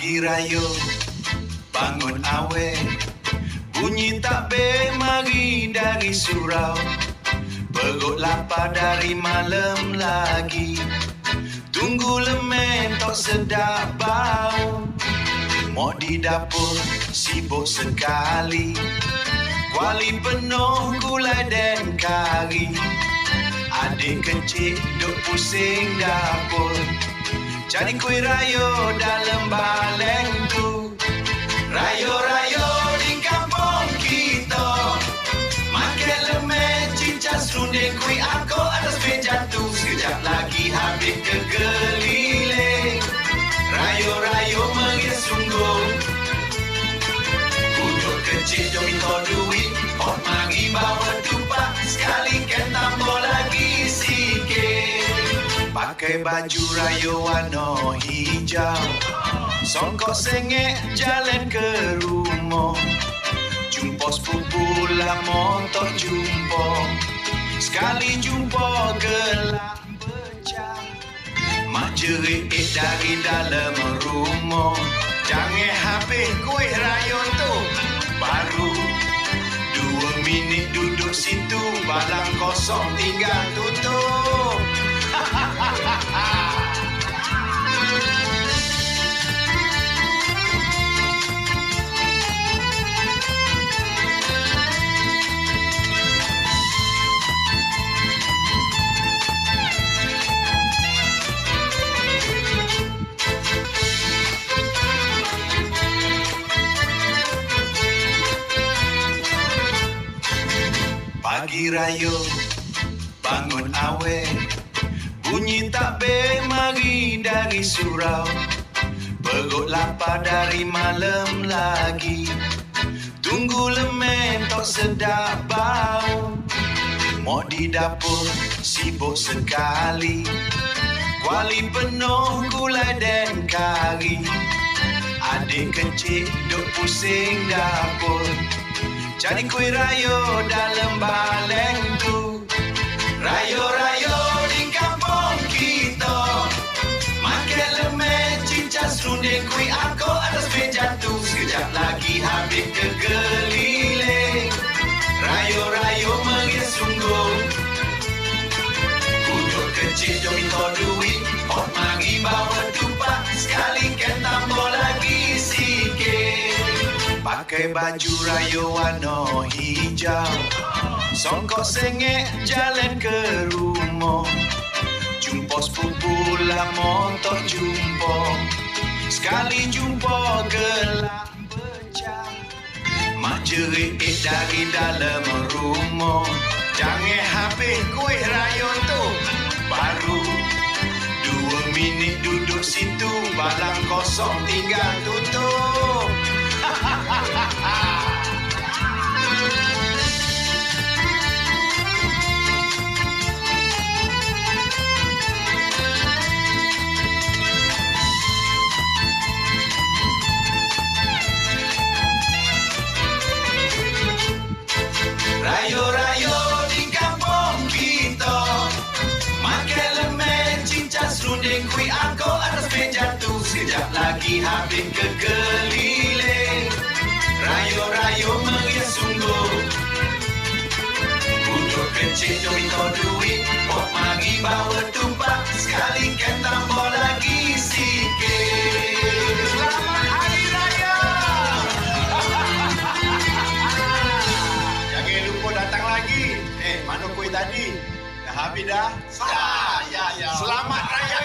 Pagi raya, bangun awet, bunyi takbir mari dari surau. Perut lapar dari malam lagi, tunggu lemen tok sedap bau. Mak di dapur sibuk sekali, kuali penuh gulai dan kari. Adik kecil duk pusing dapur, cari kuih rayo dalam baleng tu. Rayo-rayo di kampung kita, makan lemen, cincang serunding, kuih angkok atas meja tu. Sekejap lagi habis kekeliling, rayo-rayo meriah sungguh. Budak kecil jom minta duit, pot mari bawa tupak, sekali kan tambah lagi sikit. Pakai baju rayo warna hijau, songkok sengit jalan ke rumah. Jumpa sepupu lama tak jumpa, sekali jumpa gelap pecah. Mak jerit dari dalam rumah, jangan habis kuih rayo tu. Baru 2 minit duduk situ, balang kosong tinggal tutup. Pagi raya, bangun awet, bunyi takbir mari dari surau. Perut lapar dari malam lagi, tunggu lemen tok sedap bau. Mak di dapur sibuk sekali, kuali penuh gulai dan kari. Adik kecil duk pusing dapur, cari kuih rayo dalam baleng tu. Rayo-rayo di kampung kita, makan lemen, cincang serunding, kuih angkok atas meja tu. Sekejap lagi habis kekeliling, rayo-rayo meriah sungguh. Budak kecil jom minta duit, pot mari bawa tupak, sekali kan tambah lagi sikit. Pakai baju rayo warna hijau, songkok sengit jalan ke rumah. Jumpa sepupu lama tak jumpa, sekali jumpa gelap pecah. Mak jerit dari dalam rumah, jangan habis kuih rayo tu. Baru 2 minit duduk situ, balang kosong tinggal tutup. Rayo-rayo di kampung kita, makan lemen, cincang serunding, kuih angkok atas meja tu. Sekejap lagi habis kekeliling, rayo-rayo meriah sungguh. Budak kecil jom minta duit, pot mari bawa tupak, sekali kan tambah lagi sikit. Selamat Hari Raya! Jangan lupa datang lagi. Mana kuih tadi? Dah habis dah? Ya. Selamat Raya!